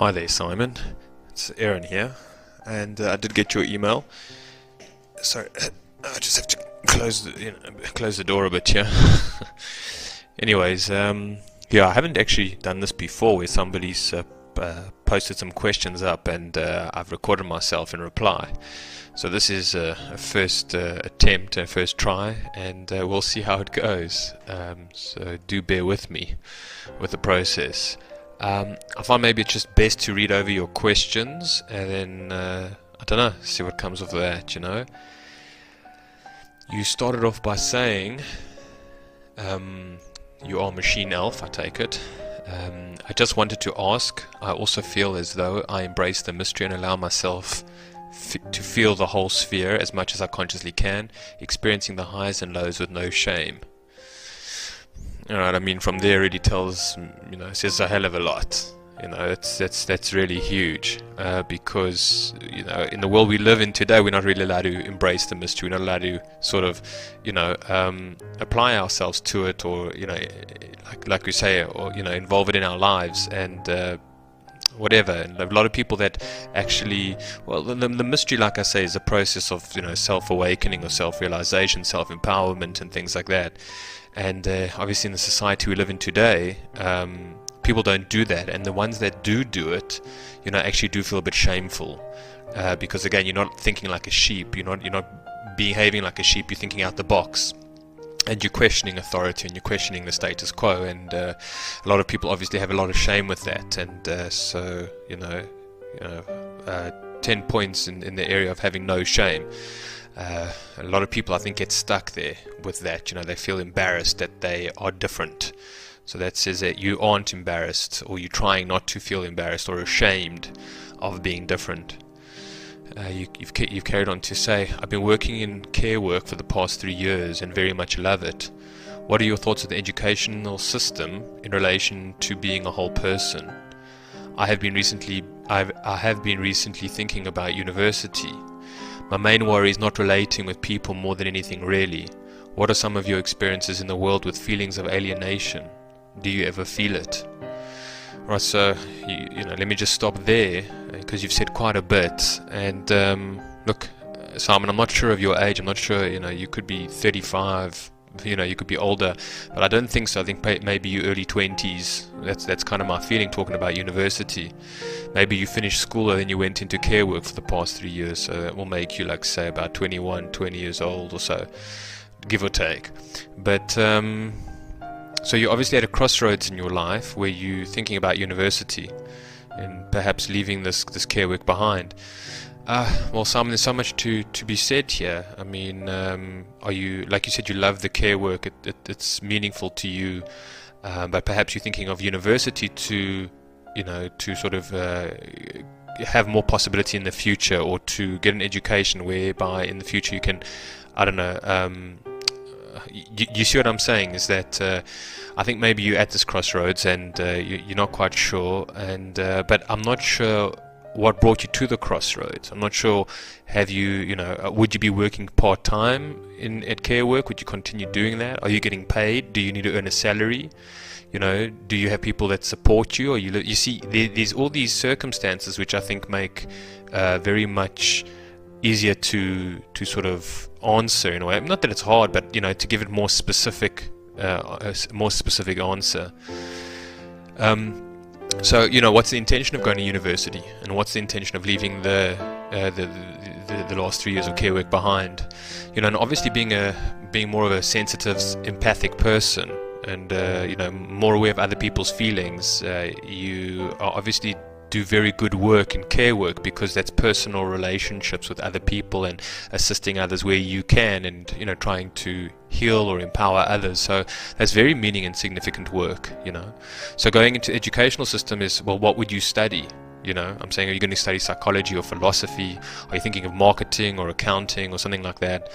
Hi there, Simon. It's Aaron here, and I did get your email. Sorry, I just have to close the door a bit here. Anyways, yeah, I haven't actually done this before, where somebody's posted some questions up, and I've recorded myself in reply. So this is a first attempt, a first try, and we'll see how it goes. So do bear with me with the process. I find maybe it's just best to read over your questions and then, I don't know, see what comes of that, you know. You started off by saying you are Machine Elf, I take it. I just wanted to ask, I also feel as though I embrace the mystery and allow myself to feel the whole sphere as much as I consciously can, experiencing the highs and lows with no shame. Alright, I mean, from there it really tells, says a hell of a lot. That's really huge, because, in the world we live in today, we're not really allowed to embrace the mystery. We're not allowed to sort of, apply ourselves to it, or, like we say, or, involve it in our lives, and whatever. And a lot of people that actually, well, the mystery, like I say, is a process of, self-awakening or self-realization, self-empowerment and things like that. And obviously in the society we live in today, people don't do that, and the ones that do it, actually do feel a bit shameful, because again, you're not thinking like a sheep, you're not behaving like a sheep, you're thinking out the box, and you're questioning authority, and you're questioning the status quo, and a lot of people obviously have a lot of shame with that, and so 10 points in the area of having no shame. A lot of people, I think, get stuck there with that. They feel embarrassed that they are different. So that says that you aren't embarrassed, or you're trying not to feel embarrassed or ashamed of being different. You've carried on to say, I've been working in care work for the past 3 years and very much love it. What are your thoughts of the educational system in relation to being a whole person? I have been recently thinking about university. My main worry is not relating with people more than anything, really. What are some of your experiences in the world with feelings of alienation? Do you ever feel it? Right, so let me just stop there, because you've said quite a bit. And look, Simon, I'm not sure of your age. I'm not sure. You could be 35. You could be older, but I don't think so. I think maybe you early 20s. That's kind of my feeling talking about university. Maybe you finished school and then you went into care work for the past 3 years, so that will make you, like, say, about 21, 20 years old or so, give or take. But so you obviously at a crossroads in your life where you're thinking about university and perhaps leaving this care work behind. Well, Simon, there's so much to be said here. I mean, are you, like you said, you love the care work, it's meaningful to you, but perhaps you're thinking of university to sort of have more possibility in the future, or to get an education whereby in the future you can, I don't know, you see what I'm saying, is that I think maybe you're at this crossroads and you're not quite sure, and but I'm not sure what brought you to the crossroads. I'm not sure, have you, would you be working part-time at care work? Would you continue doing that? Are you getting paid? Do you need to earn a salary? Do you have people that support you? Or you see, there's all these circumstances which I think make very much easier to sort of answer in a way. Not that it's hard, but to give it more specific, a more specific answer. So what's the intention of going to university, and what's the intention of leaving the last 3 years of care work behind? And obviously being more of a sensitive, empathic person, and more aware of other people's feelings, you are obviously do very good work in care work, because that's personal relationships with other people and assisting others where you can, and trying to heal or empower others. So that's very meaning and significant work. So going into educational system is, well, what would you study? I'm saying, are you going to study psychology or philosophy? Are you thinking of marketing or accounting or something like that?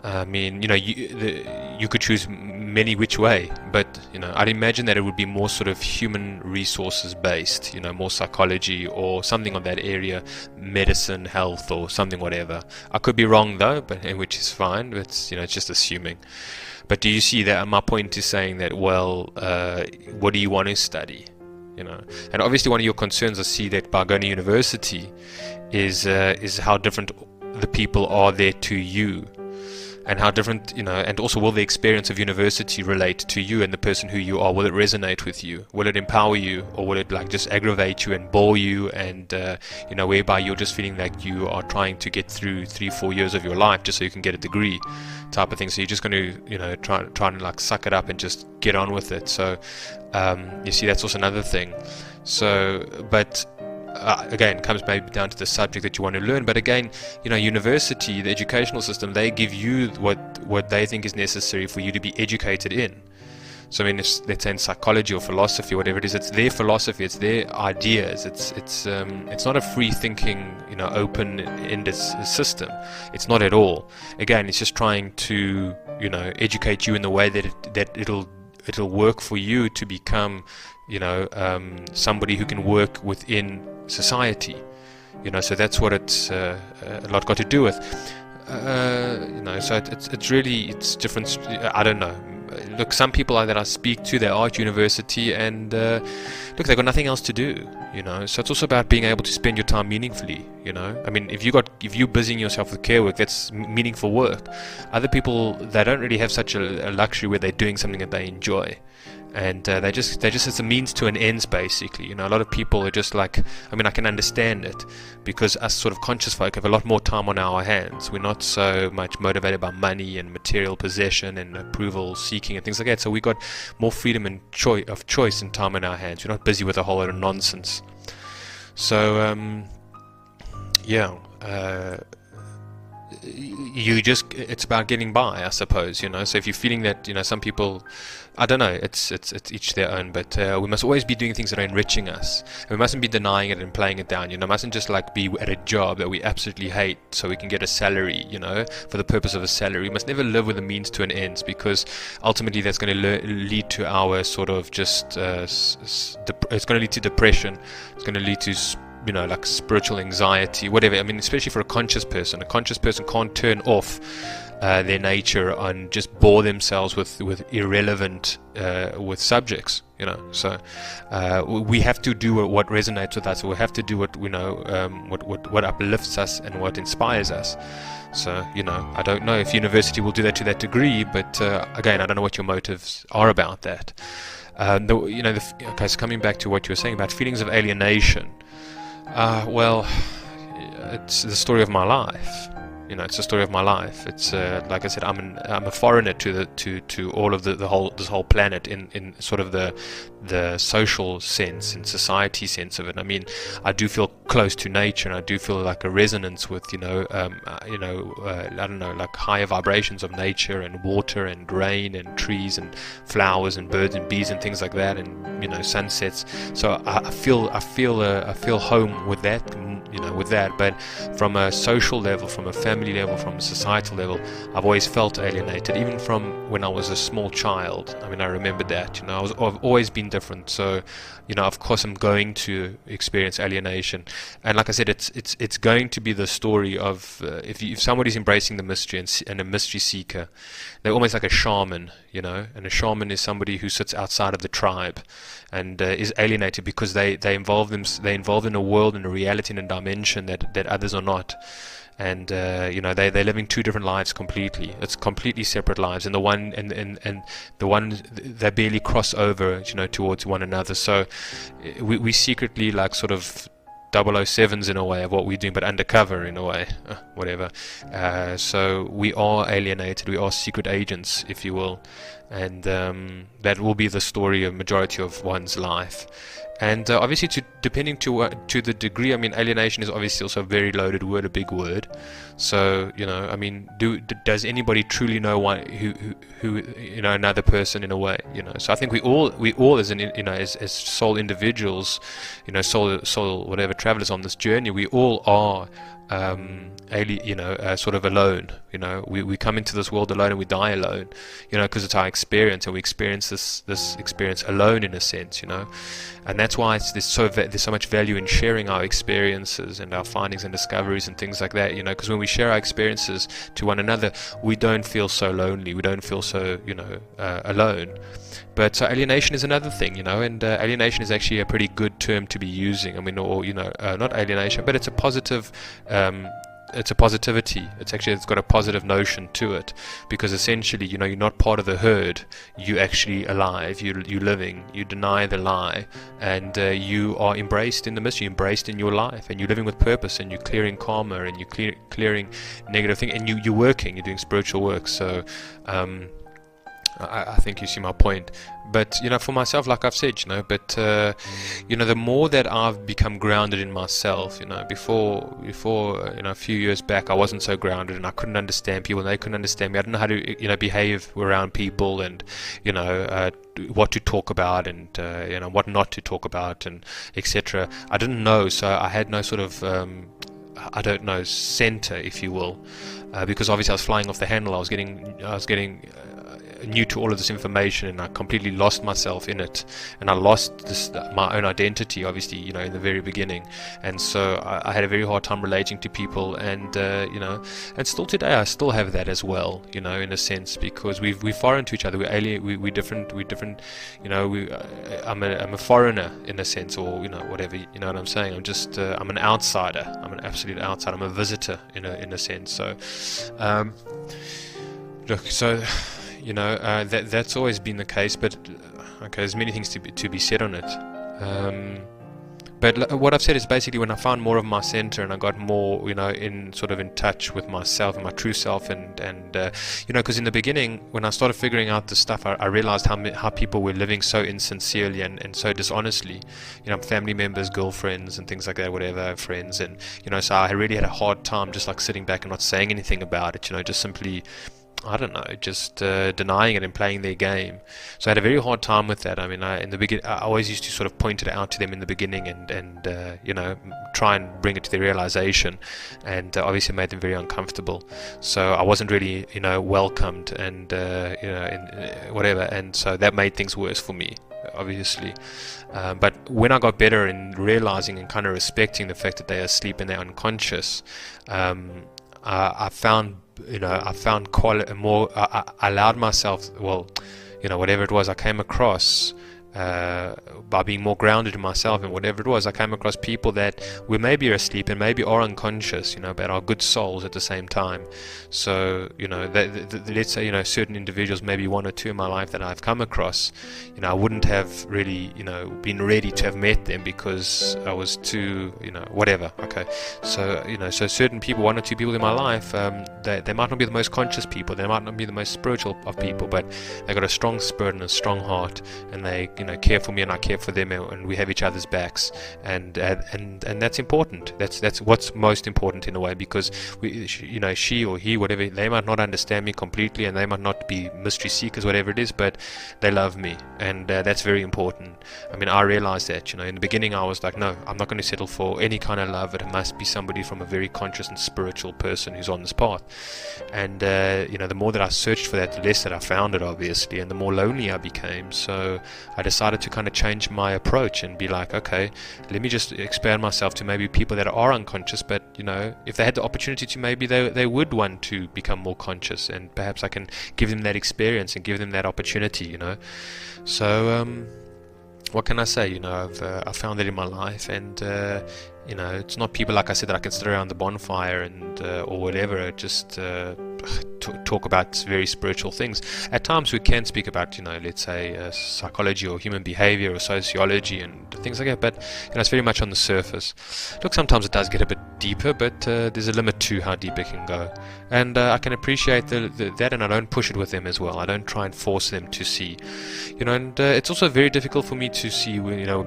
I mean, you could choose many which way, but I'd imagine that it would be more sort of human resources based, more psychology or something of that area, medicine, health, or something, whatever. I could be wrong though, but which is fine. But it's just assuming. But do you see that my point is saying that, well, what do you want to study? you know. And obviously one of your concerns, I see that by going to university, is how different the people are there to you, and how different, you know, and also will the experience of university relate to you and the person who you are? Will it resonate with you? Will it empower you, or will it like just aggravate you and bore you, and you know, whereby you're just feeling like you are trying to get through 3-4 years of your life just so you can get a degree, type of thing. So you're just going to, you know, try and like suck it up and just get on with it. So you see, that's also another thing. So, but again, comes maybe down to the subject that you want to learn. But again, you know, university, the educational system, they give you what they think is necessary for you to be educated in. So I mean, if, let's say in psychology or philosophy, whatever it is, it's their philosophy, it's their ideas. It's not a free thinking, you know, open-ended system. It's not at all. Again, it's just trying to, you know, educate you in the way that it'll work for you to become, you know, somebody who can work within society, you know. So that's what it's a lot got to do with, you know. So it's really, it's different. I don't know. Look, some people that I speak to, they are at university, and look, they've got nothing else to do, you know. So it's also about being able to spend your time meaningfully, you know. I mean, if you're busying yourself with care work, that's meaningful work. Other people, they don't really have such a luxury where they're doing something that they enjoy. And they just it's a means to an ends, basically, you know. A lot of people are just like, I mean, I can understand it, because us sort of conscious folk have a lot more time on our hands. We're not so much motivated by money and material possession and approval seeking and things like that. So we got more freedom and choice and time in our hands. We're not busy with a whole lot of nonsense. So yeah, it's about getting by, I suppose, you know. So if you're feeling that, you know, some people, I don't know, it's each their own, but we must always be doing things that are enriching us, and we mustn't be denying it and playing it down, you know. Mustn't just like be at a job that we absolutely hate so we can get a salary, you know, for the purpose of a salary. We must never live with a means to an end, because ultimately that's going to lead to our sort of just it's going to lead to depression. It's going to lead to, you know, like spiritual anxiety, whatever. I mean, especially for a conscious person can't turn off their nature and just bore themselves with irrelevant with subjects, you know. So we have to do what resonates with us. We have to do what we know, what uplifts us and what inspires us. So, you know, I don't know if university will do that to that degree, but again, I don't know what your motives are about that. Okay, so coming back to what you were saying about feelings of alienation. Well, it's the story of my life. You know, it's the story of my life. It's like I said, I'm a foreigner to all of this whole planet in sort of the social sense and society sense of it. I mean, I do feel close to nature, and I do feel like a resonance with, I don't know, like higher vibrations of nature and water and rain and trees and flowers and birds and bees and things like that, and, you know, sunsets. So I feel home with that, you know, with that. But from a social level, from a family level, from a societal level, I've always felt alienated, even from when I was a small child. I mean, I remember that, you know, I've always been different. So, you know, of course I'm going to experience alienation. And like I said, it's going to be the story of if somebody's embracing the mystery and a mystery seeker, they're almost like a shaman, you know. And a shaman is somebody who sits outside of the tribe and is alienated because they involved in a world and a reality and a dimension that others are not. And you know, they're living two different lives completely. It's completely separate lives, and the one they barely cross over, you know, towards one another. So we secretly like sort of 007s in a way of what we're doing, but undercover in a way, whatever. So we are alienated. We are secret agents, if you will, and that will be the story of majority of one's life. And obviously, depending to the degree, I mean, alienation is obviously also a very loaded word, a big word. So, you know, I mean, does anybody truly know who you know, another person in a way, you know? So I think we all as as soul individuals, you know, soul whatever travelers on this journey, we all are sort of alone. We come into this world alone and we die alone, because it's our experience, and we experience this experience alone in a sense, and that's why there's so much value in sharing our experiences and our findings and discoveries and things like that, because when we share our experiences to one another, we don't feel so lonely, we don't feel so alone. But alienation is another thing, and alienation is actually a pretty good term to be using. I mean, or not alienation, but it's a positive. It's a positivity. It's got a positive notion to it, because essentially, you're not part of the herd. You're actually alive. You're living. You deny the lie, and you are embraced in the mystery. You're embraced in your life, and you're living with purpose, and you're clearing karma, and you're clearing negative things, and you're working. You're doing spiritual work. So. I think you see my point. But for myself, like I've said, the more that I've become grounded in myself, before a few years back, I wasn't so grounded, and I couldn't understand people, and they couldn't understand me. I didn't know how to behave around people, and what to talk about, and what not to talk about, and etc. I didn't know, so I had no sort of center, if you will, because obviously I was flying off the handle. I was getting new to all of this information, and I completely lost myself in it, and I lost my own identity, obviously, in the very beginning. And so I had a very hard time relating to people, and and still today I still have that as well, in a sense, because we're foreign to each other. We're alien. We're different. I'm a foreigner in a sense, or whatever. You know what I'm saying? I'm an outsider. I'm an absolute outsider. I'm a visitor in a sense. So that's always been the case, but okay, there's many things to be said on it. But what I've said is basically when I found more of my center, and I got more, in touch with myself and my true self, and because in the beginning, when I started figuring out this stuff, I realized how people were living so insincerely and so dishonestly, family members, girlfriends, and things like that, whatever, friends, and so I really had a hard time just like sitting back and not saying anything about it, just simply, I don't know, just denying it and playing their game. So I had a very hard time with that. I mean, in the beginning, I always used to sort of point it out to them in the beginning, and try and bring it to their realization, and obviously made them very uncomfortable. So I wasn't really, welcomed, and whatever, and so that made things worse for me, obviously. But when I got better in realizing and kind of respecting the fact that they are asleep and they're unconscious, I found more. I allowed myself, whatever it was I came across, by being more grounded in myself, and whatever it was, I came across people that were maybe asleep and maybe are unconscious, but are good souls at the same time. So, let's say, certain individuals, maybe one or two in my life that I've come across, I wouldn't have really, been ready to have met them because I was too, whatever. Okay. So, so certain people, one or two people in my life, they might not be the most conscious people, they might not be the most spiritual of people, but they got a strong spirit and a strong heart, and they, care for me and I care for them, and we have each other's backs, and that's important. That's what's most important in a way, because she or he, whatever, they might not understand me completely, and they might not be mystery seekers, whatever it is, but they love me, and that's very important. I mean, I realized that, in the beginning I was like, no, I'm not going to settle for any kind of love. It must be somebody from a very conscious and spiritual person who's on this path. And the more that I searched for that, the less that I found it, obviously, and the more lonely I became. So I decided to kind of change my approach and be like, okay, let me just expand myself to maybe people that are unconscious, but if they had the opportunity to, maybe they would want to become more conscious, and perhaps I can give them that experience and give them that opportunity. So what can I say? I've found that in my life, and it's not people, like I said, that I can sit around the bonfire and or whatever, just talk about very spiritual things. At times we can speak about, let's say psychology or human behavior or sociology and things like that, but it's very much on the surface. Look, sometimes it does get a bit deeper, but there's a limit to how deep it can go, and I can appreciate that, and I don't push it with them as well. I don't try and force them to see, and it's also very difficult for me to see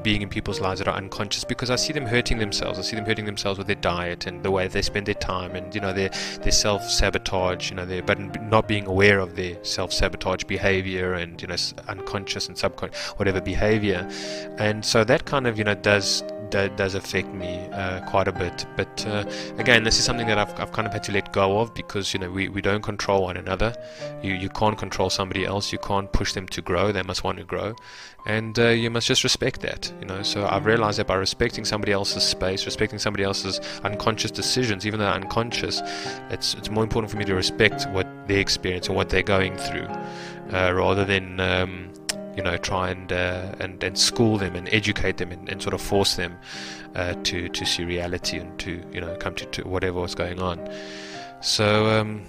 being in people's lives that are unconscious, because I see them hurting themselves. I see them hurting themselves with their diet and the way they spend their time, and their self-sabotage, but not being aware of their self-sabotage behavior, and unconscious and subconscious whatever behavior. And so that kind of does does affect me quite a bit. But again, this is something that I've kind of had to let go of, because we don't control one another. You can't control somebody else. You can't push them to grow. They must want to grow, and you must just respect that. So I've realized that by respecting somebody else's space, respecting somebody else's unconscious decisions, even though they're unconscious, it's more important for me to respect what they experience and what they're going through, rather than try and school them and educate them and sort of force them to see reality and to come to whatever was going on. So and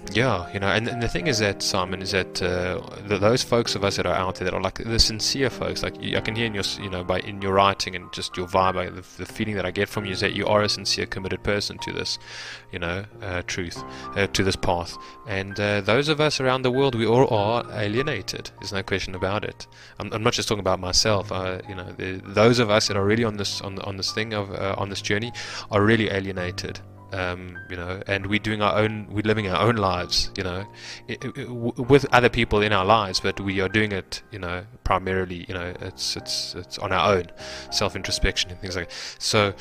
the thing is that, Simon, is that those folks of us that are out there that are like the sincere folks, like I can hear in your in your writing and just your vibe, the feeling that I get from you is that you are a sincere, committed person to this truth, to this path. And those of us around the world, we all are alienated. There's no question about it. I'm not just talking about myself. Those of us that are really on this on this journey are really alienated. And we're living our own lives, with other people in our lives, but we are doing it, primarily, it's on our own, self-introspection and things like that. So,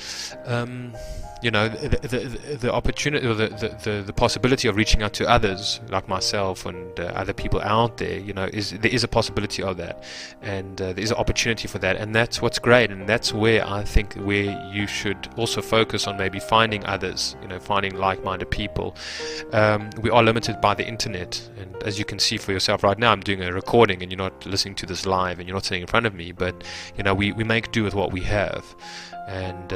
the opportunity, or the possibility of reaching out to others like myself and other people out there, there is a possibility of that, and there is an opportunity for that, and that's what's great, and that's where I think where you should also focus on maybe finding others, finding like-minded people. We are limited by the internet, and as you can see for yourself right now, I'm doing a recording and you're not listening to this live and you're not sitting in front of me, but we make do with what we have. And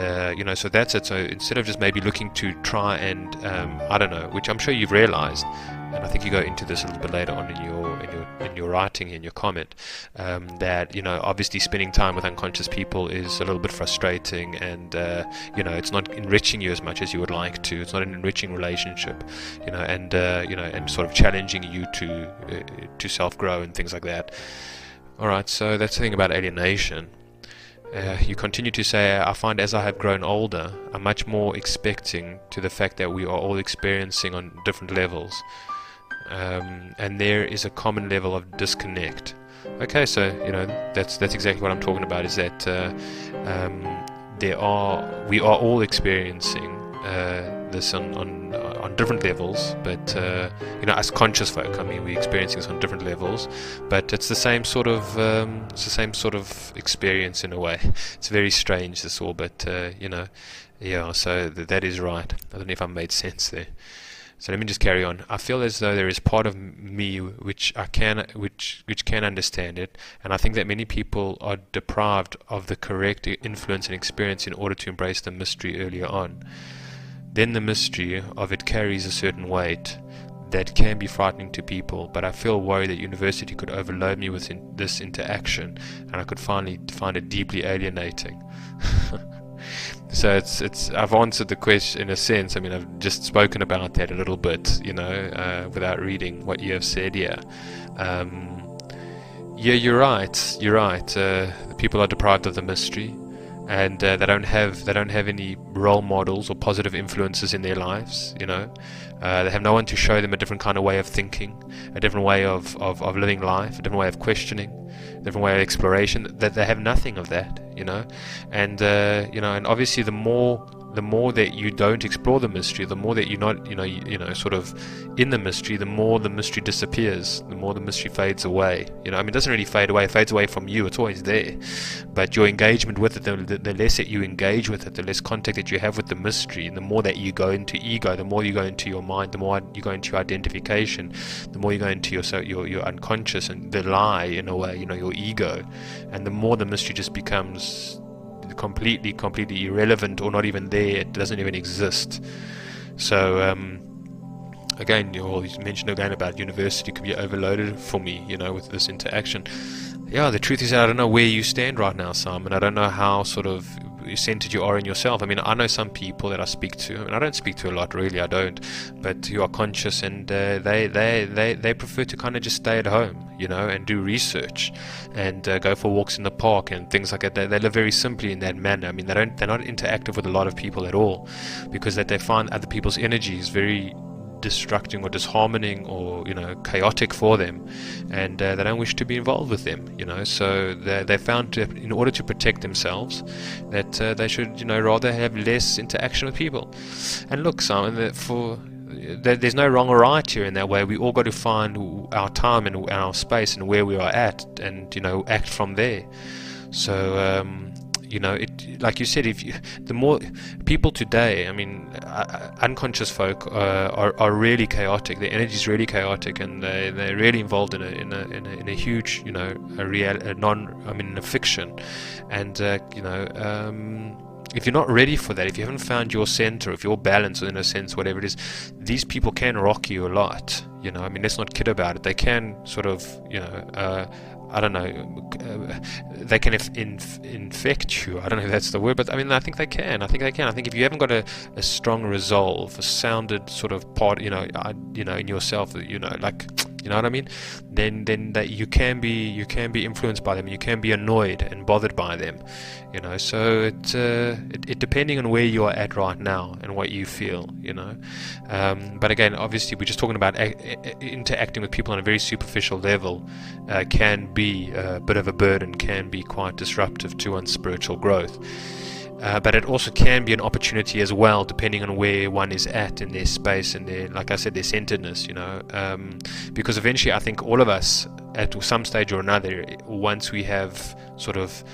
so that's it. So instead of just maybe looking to try and I don't know, which I'm sure you've realized, and I think you go into this a little bit later on in your writing, in your comment, that obviously spending time with unconscious people is a little bit frustrating, and it's not enriching you as much as you would like to. It's not an enriching relationship, and sort of challenging you to self-grow and things like that. All right, so that's the thing about alienation. You continue to say, I find as I have grown older, I'm much more expecting to the fact that we are all experiencing on different levels. And there is a common level of disconnect. Okay, so that's exactly what I'm talking about. Is that we are all experiencing this on different levels, but as conscious folk, we're experiencing this on different levels, but it's the same sort of experience in a way. It's very strange, this all, but so that is right. I don't know if I made sense there. So let me just carry on. I feel as though there is part of me which can understand it, and I think that many people are deprived of the correct influence and experience in order to embrace the mystery earlier on. Then the mystery of it carries a certain weight that can be frightening to people, but I feel worried that university could overload me with this interaction, and I could finally find it deeply alienating. So I've answered the question in a sense. I've just spoken about that a little bit, without reading what you have said here. You're right. The people are deprived of the mystery, and they don't have any role models or positive influences in their lives. They have no one to show them a different kind of way of thinking, a different way of living life, a different way of questioning, a different way of exploration. That they have nothing of that, and and obviously the more that you don't explore the mystery, the more that you're not sort of in the mystery, the more the mystery disappears, the more the mystery fades away. It doesn't really fade away, it fades away from you, it's always there, but your engagement with it, the less that you engage with it, the less contact that you have with the mystery, and the more that you go into ego, the more you go into your mind, the more you go into your identification, the more you go into your unconscious and the lie, in a way, your ego, and the more the mystery just becomes completely irrelevant, or not even there. It doesn't even exist. So again, you mentioned again about university could be overloaded for me, with this interaction. The truth is that I don't know where you stand right now, Simon. I don't know how sort of centered you are in yourself. I know some people that I speak to, and I don't speak to a lot, really, I don't, but who are conscious, and they prefer to kind of just stay at home, and do research, and go for walks in the park and things like that. They live very simply in that manner. They're not interactive with a lot of people at all, because that they find other people's energy is very destructing or disharmoning or chaotic for them, and they don't wish to be involved with them. So they found in order to protect themselves that they should rather have less interaction with people. And look, Simon, there's no wrong or right here in that way. We all got to find our time and our space and where we are at, and act from there. So like you said, the more people today, unconscious folk are really chaotic. Their energy is really chaotic, and they're really involved in a huge, in a fiction, and if you're not ready for that, if you haven't found your center, if your balance, in a sense, whatever it is, these people can rock you a lot. Let's not kid about it. They can sort of, I don't know, they can infect you. I don't know if that's the word, but I think they can. I think if you haven't got a strong resolve, a sounded sort of part, in yourself, you know what I mean? Then that you can be influenced by them. You can be annoyed and bothered by them. So it depending on where you are at right now and what you feel. But again, obviously, we're just talking about interacting with people on a very superficial level. Can be a bit of a burden, can be quite disruptive to one's spiritual growth. But it also can be an opportunity as well, depending on where one is at in their space and their, like I said, their centeredness, because eventually I think all of us at some stage or another, once we have sort of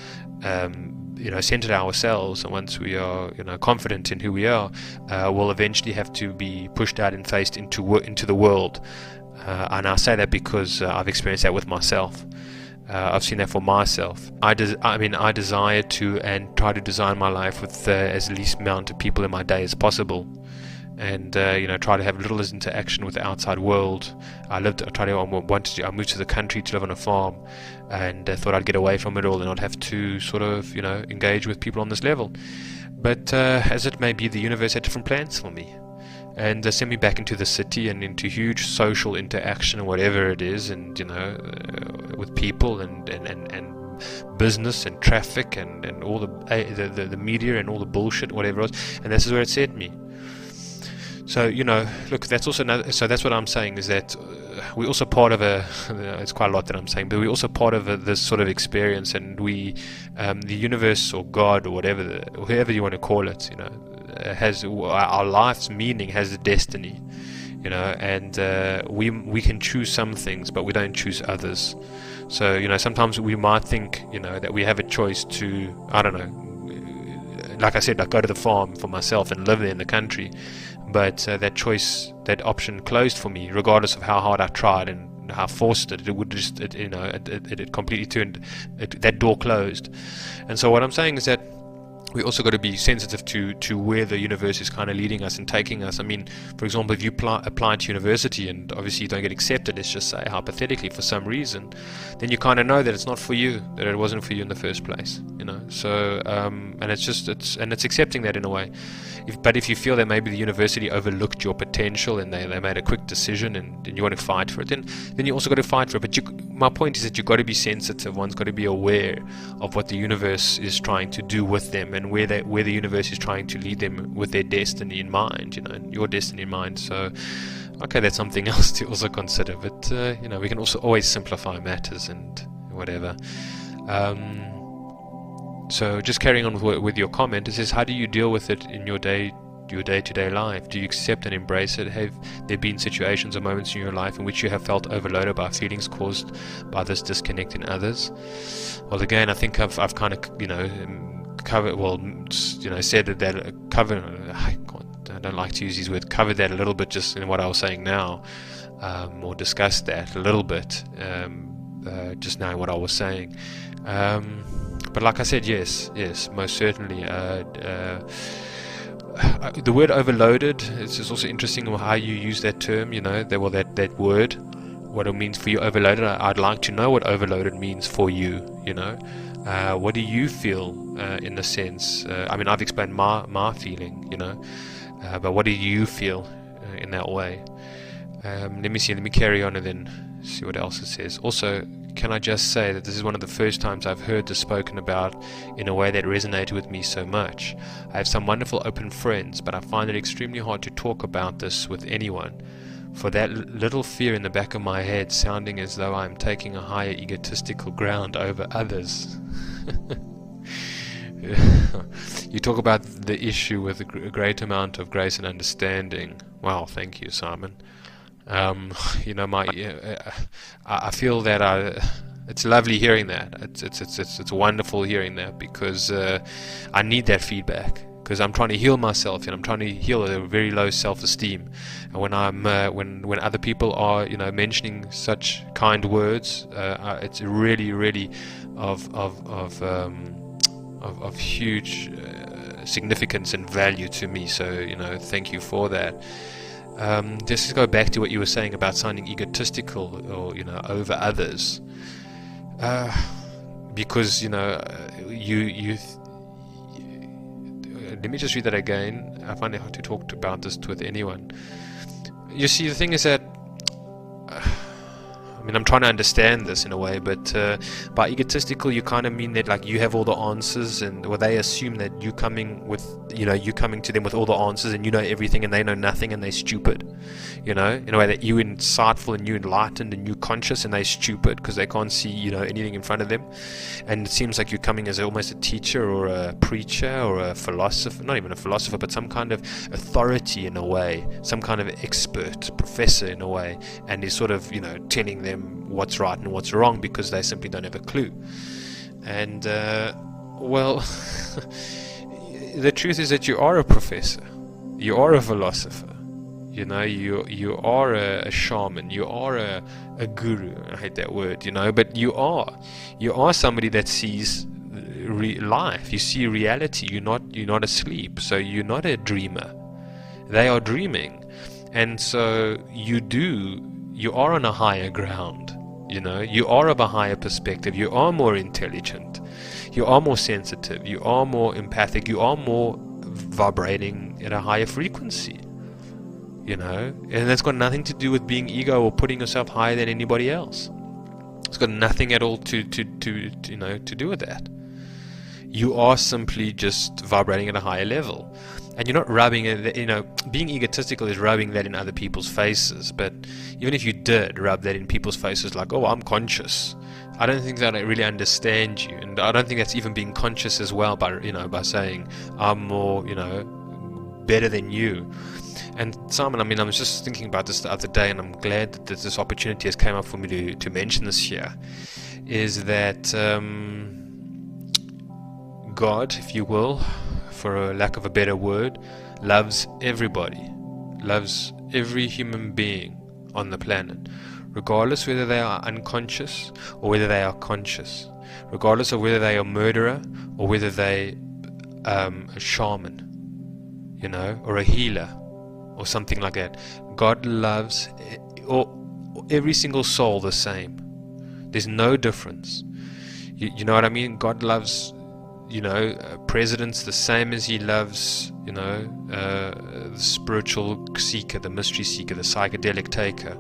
centered ourselves, and once we are confident in who we are, we'll eventually have to be pushed out and faced into the world. And I say that because I've experienced that with myself. I've seen that for myself. I desire to and try to design my life with as least amount of people in my day as possible, and try to have little as interaction with the outside world. I moved to the country to live on a farm, and thought I'd get away from it all and not have to sort of engage with people on this level. But as it may be, the universe had different plans for me, and send me back into the city and into huge social interaction and whatever it is, and with people and business and traffic and all the media and all the bullshit, whatever else. And this is where it sent me. So look, that's also another. So that's what I'm saying, is that we're also part of it's quite a lot that I'm saying, but we're also part of this sort of experience, and we, the universe or God or whoever you want to call it, has our life's meaning, has a destiny, and we can choose some things, but we don't choose others. So sometimes we might think that we have a choice to, I don't know, like I said, like go to the farm for myself and live there in the country, but that choice, that option closed for me, regardless of how hard I tried and how I forced it. It would just it completely turned that door closed. And so what I'm saying is that we also got to be sensitive to where the universe is kind of leading us and taking us. For example, if you apply to university and obviously you don't get accepted, let's just say hypothetically for some reason, then you kind of know that it's not for you, that it wasn't for you in the first place, So and it's accepting that in a way. But if you feel that maybe the university overlooked your potential and they made a quick decision and you want to fight for it, then you also got to fight for it. But my point is that you've got to be sensitive. One's got to be aware of what the universe is trying to do with them, and where the universe is trying to lead them with their destiny in mind, your destiny in mind. So, okay, that's something else to also consider. But we can also always simplify matters and whatever. So just carrying on with your comment, it says, how do you deal with it in your day-to-day life? Do you accept and embrace it? Have there been situations or moments in your life in which you have felt overloaded by feelings caused by this disconnect in others? Well, again, I think I've kind of said that cover. I don't like to use these words. Covered that a little bit just in what I was saying now, or discussed that a little bit just now in what I was saying. But like I said, yes, most certainly. The word overloaded, it's just also interesting how you use that term, that word, what it means for you, overloaded. I'd like to know what overloaded means for you, what do you feel in the sense, I've explained my feeling, but what do you feel in that way? Let me carry on and then see what else it says. Also, can I just say that this is one of the first times I've heard this spoken about in a way that resonated with me so much. I have some wonderful open friends, but I find it extremely hard to talk about this with anyone, for that little fear in the back of my head, sounding as though I'm taking a higher egotistical ground over others. You talk about the issue with a great amount of grace and understanding. Wow, thank you, Simon. I feel that it's lovely hearing that. It's wonderful hearing that, because I need that feedback, because I'm trying to heal myself, and I'm trying to heal a very low self-esteem. And when when other people are mentioning such kind words, it's really of huge significance and value to me. So thank you for that. Just to go back to what you were saying about sounding egotistical or over others, because you let me just read that again. I find it hard to talk about this with anyone. You see, the thing is that I'm trying to understand this in a way, but by egotistical, you kind of mean that like you have all the answers, or they assume that you coming to them with all the answers, and you know everything, and they know nothing, and they're stupid. In a way that you insightful and you enlightened and you conscious, and they're stupid because they can't see anything in front of them. And it seems like you're coming as almost a teacher or a preacher or a philosopher, not even a philosopher, but some kind of authority in a way, some kind of expert, professor in a way, and is sort of telling them what's right and what's wrong, because they simply don't have a clue. And well, the truth is that you are a professor, you are a philosopher, you are a shaman, you are a guru. I hate that word, but you are somebody that sees life. You see reality. You're not asleep. So you're not a dreamer. They are dreaming, and so you are on a higher ground. You are of a higher perspective. You are more intelligent. You are more sensitive. You are more empathic. You are more vibrating at a higher frequency. And that's got nothing to do with being ego or putting yourself higher than anybody else. It's got nothing at all to do with that. You are simply just vibrating at a higher level. And you're not rubbing it, being egotistical is rubbing that in other people's faces. But even if you did rub that in people's faces, like, oh, I'm conscious, I don't think that I really understand you. And I don't think that's even being conscious as well, by saying I'm more, better than you. And Simon, I was just thinking about this the other day, and I'm glad that this opportunity has come up for me to mention this here, is that God, if you will, for a lack of a better word, loves everybody, loves every human being on the planet, regardless whether they are unconscious or whether they are conscious, regardless of whether they are a murderer or whether they a shaman, or a healer or something like that. God loves every single soul the same. There's no difference. You know what I mean? God loves presidents the same as he loves the spiritual seeker, the mystery seeker, the psychedelic taker.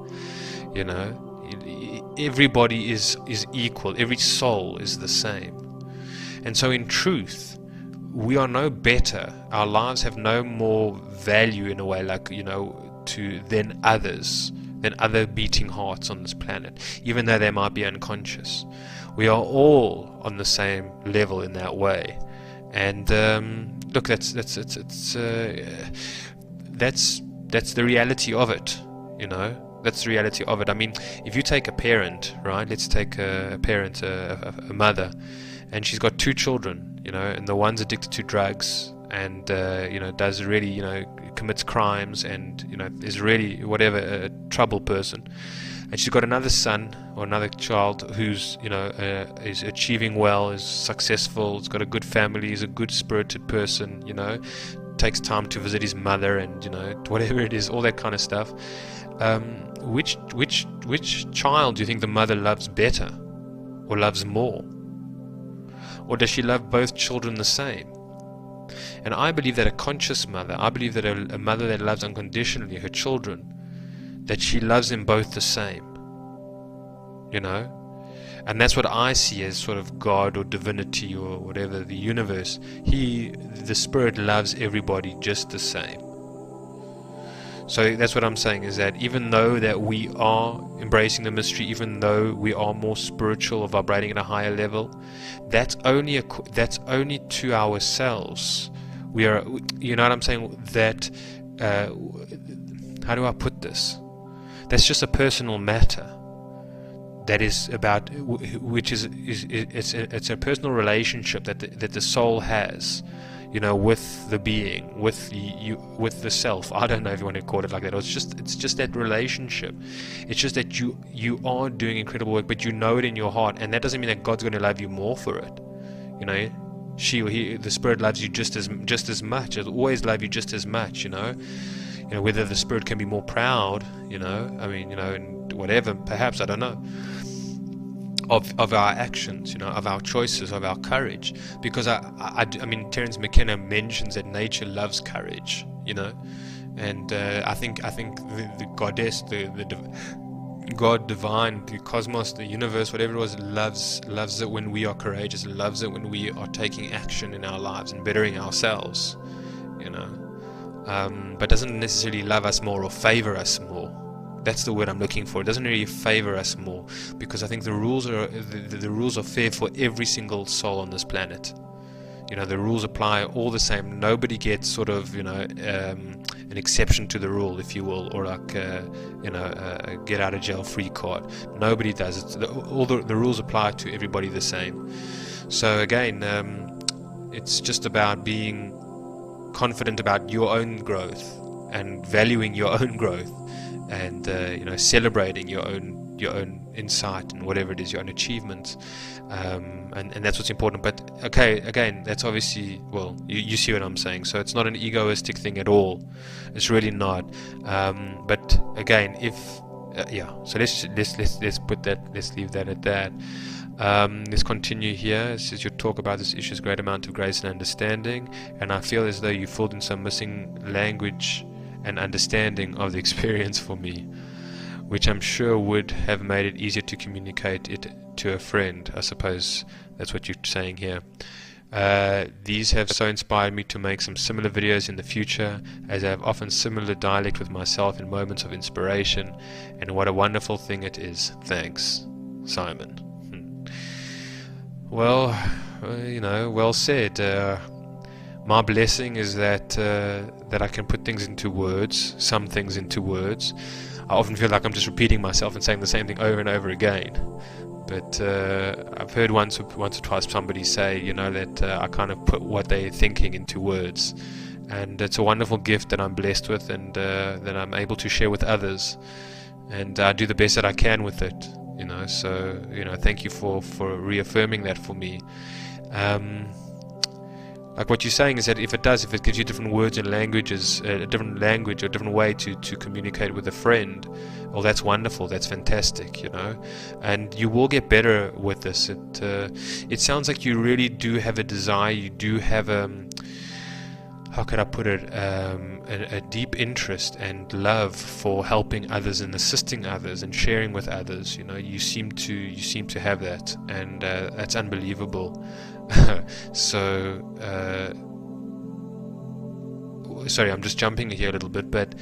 Everybody is equal. Every soul is the same. And so in truth, we are no better. Our lives have no more value in a way, like than others, than other beating hearts on this planet, even though they might be unconscious. We are all on the same level in that way. And look, that's the reality of it. That's the reality of it. If you take a parent, right? Let's take a parent, a mother, and she's got two children, and the one's addicted to drugs and does really commits crimes and is really whatever, a trouble person. And she's got another son or another child who's is achieving well, is successful, has got a good family, is a good spirited person, takes time to visit his mother, and whatever it is, all that kind of stuff. Which child do you think the mother loves better, or loves more? Or does she love both children the same? And I believe that a conscious mother, I believe that a mother that loves unconditionally her children, that she loves them both the same. And that's what I see as sort of God or divinity or whatever, the universe. The Spirit loves everybody just the same. So that's what I'm saying, is that even though that we are embracing the mystery, even though we are more spiritual or vibrating at a higher level, that's only to ourselves. We are, you know what I'm saying? That how do I put this? That's just a personal matter. That is about, which is it's a personal relationship that the soul has, with the being, with you, with the self. I don't know if you want to call it like that. Or it's just that relationship. It's just that you are doing incredible work, but you know it in your heart, and that doesn't mean that God's going to love you more for it. She or he, the Spirit loves you just as much. It'll always love you just as much. Whether the Spirit can be more proud, and whatever, perhaps, I don't know, of our actions, of our choices, of our courage. Because I mean, Terence McKenna mentions that nature loves courage, and I think the goddess, the God divine, the cosmos, the universe, whatever it was, loves it when we are courageous, loves it when we are taking action in our lives and bettering ourselves, but doesn't necessarily love us more or favor us more. That's the word I'm looking for. It doesn't really favor us more, because I think the rules are fair for every single soul on this planet. The rules apply all the same. Nobody gets sort of an exception to the rule, if you will, or like a get out of jail free card. Nobody does it. All the rules apply to everybody the same. So again, it's just about being confident about your own growth and valuing your own growth, and celebrating your own insight and whatever it is, your own achievements, and that's what's important. But okay, again, that's obviously, well, you see what I'm saying. So it's not an egoistic thing at all. It's really not. But again, so let's put that. Let's leave that at that. Let's continue here. It says, your talk about this issue is a great amount of grace and understanding, and I feel as though you filled in some missing language and understanding of the experience for me, which I'm sure would have made it easier to communicate it to a friend. I suppose that's what you're saying here. These have so inspired me to make some similar videos in the future, as I have often similar dialect with myself in moments of inspiration, and what a wonderful thing it is. Thanks, Simon. Well, well said. My blessing is that I can put things into words, some things into words. I often feel like I'm just repeating myself and saying the same thing over and over again. But I've heard once or twice somebody say, that I kind of put what they're thinking into words. And it's a wonderful gift that I'm blessed with, and that I'm able to share with others. And I do the best that I can with it. So thank you for reaffirming that for me. Like what you're saying is that if it gives you different words and languages, a different language or a different way to communicate with a friend, well, that's wonderful. That's fantastic, and you will get better with this. It sounds like you really do have a desire. You do have how could I put it, a deep interest and love for helping others and assisting others and sharing with others. You seem to have that, and that's unbelievable. So sorry, I'm just jumping here a little bit, but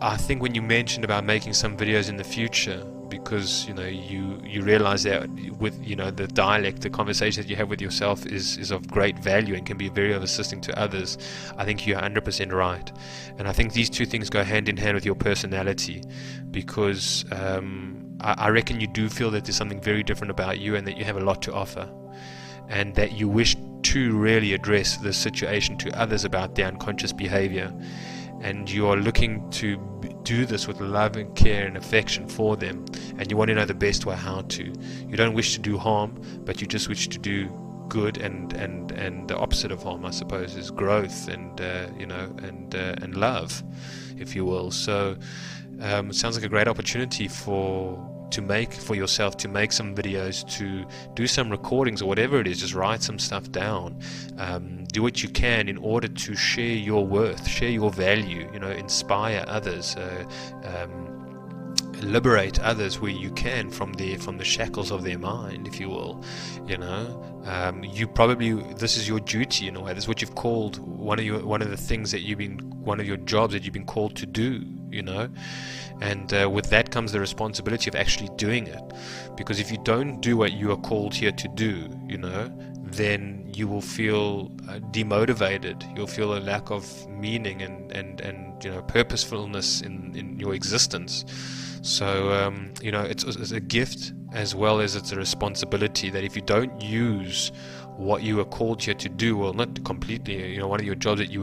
I think when you mentioned about making some videos in the future, because you realize that with the dialect, the conversation that you have with yourself is of great value and can be very assisting to others, I think you're 100% right. And I think these two things go hand in hand with your personality, because I reckon you do feel that there's something very different about you, and that you have a lot to offer, and that you wish to really address the situation to others about their unconscious behavior, and you are looking to do this with love and care and affection for them, and you want to know the best way how to. You don't wish to do harm, but you just wish to do good, and the opposite of harm, I suppose, is growth and and love, if you will. So it sounds like a great opportunity to make for yourself, to make some videos, to do some recordings or whatever it is. Just write some stuff down, do what you can in order to share your worth, share your value, inspire others, liberate others where you can from the shackles of their mind, if you will. You probably, this is your duty in a way. This is what you've called, one of the things that one of your jobs that you've been called to do. And with that comes the responsibility of actually doing it. Because if you don't do what you are called here to do, then you will feel demotivated. You'll feel a lack of meaning and purposefulness in your existence. So it's a gift as well as it's a responsibility, that if you don't use what you were called here to do, well, not completely, one of your jobs that you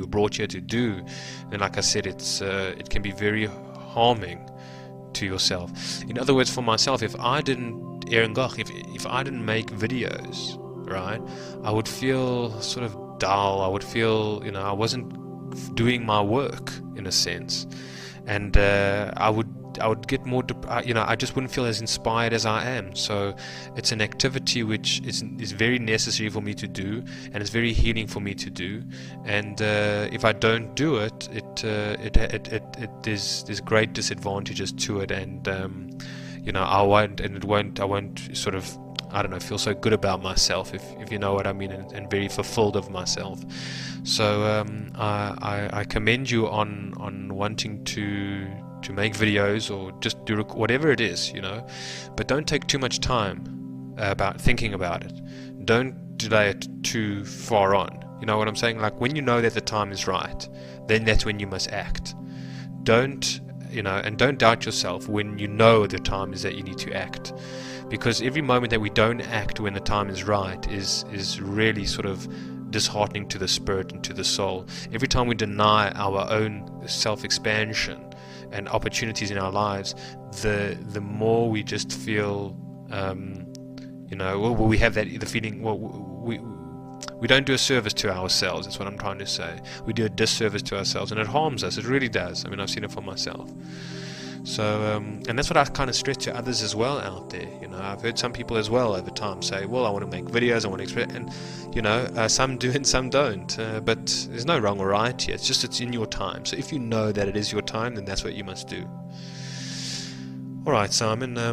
were brought here to do, then like I said, it can be very harming to yourself. In other words, for myself, if I didn't, Aron Goch, if I didn't make videos, right, I would feel sort of dull. I would feel, I wasn't doing my work in a sense, and I would get more, I just wouldn't feel as inspired as I am. So it's an activity which is very necessary for me to do, and it's very healing for me to do. And if I don't do it, there's great disadvantages to it, and I won't sort of, I don't know, feel so good about myself, if you know what I mean, and very fulfilled of myself. So I commend you on wanting to make videos, or just do whatever it is, but don't take too much time about thinking about it. Don't delay it too far on. You know what I'm saying? Like, when you know that the time is right, then that's when you must act. Don't doubt yourself when you know the time is that you need to act, because every moment that we don't act when the time is right is really sort of disheartening to the spirit and to the soul. Every time we deny our own self-expansion and opportunities in our lives, the more we just feel, we have the feeling, we don't do a service to ourselves. That's what I'm trying to say. We do a disservice to ourselves, and it harms us. It really does. I mean, I've seen it for myself. So, and that's what I kind of stress to others as well out there. I've heard some people as well over time say, well, I want to make videos, I want to express, and some do and some don't, but there's no wrong or right here. It's in your time. So if you know that it is your time, then that's what you must do. Alright, Simon, I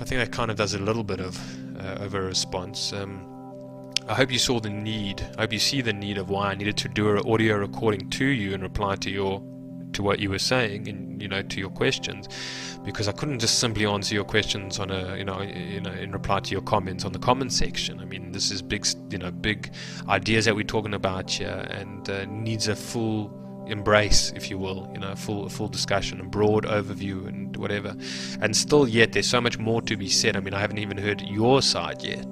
think that kind of does a little bit of a response. I hope you saw the need, I hope you see the need of why I needed to do an audio recording to you in reply to what you were saying, and to your questions, because I couldn't just simply answer your questions on in reply to your comments on the comment section. I mean, this is big ideas that we're talking about here, and needs a full embrace, if you will, full discussion and broad overview and whatever. And still yet there's so much more to be said. I mean, I haven't even heard your side yet.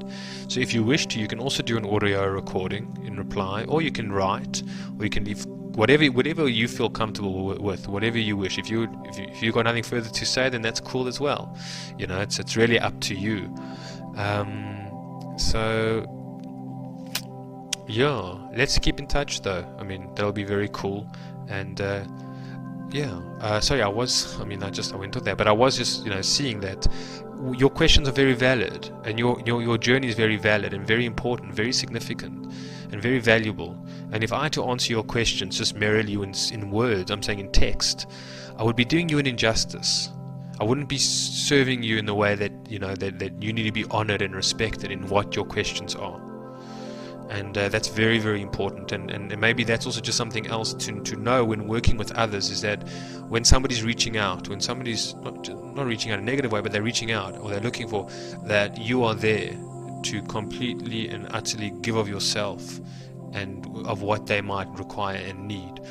So if you wish to, you can also do an audio recording in reply, or you can write, or you can leave whatever you feel comfortable with, whatever you wish. If you've got nothing further to say, then that's cool as well. It's really up to you. So yeah, let's keep in touch though. I mean, that'll be very cool. And sorry, I went on there, but I was just seeing that your questions are very valid, and your journey is very valid and very important, very significant, and very valuable. And if I had to answer your questions just merely in words, I'm saying in text, I would be doing you an injustice. I wouldn't be serving you in the way that that you need to be honored and respected in what your questions are. And that's very, very important. And maybe that's also just something else to know when working with others, is that when somebody's reaching out, when somebody's not reaching out in a negative way, but they're reaching out, or they're looking for, that you are there to completely and utterly give of yourself and of what they might require and need,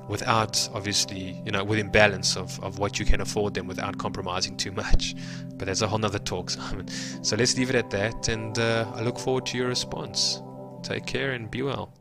without, obviously, within balance of what you can afford them, without compromising too much. But that's a whole nother talk, Simon. So let's leave it at that, and I look forward to your response. Take care and be well.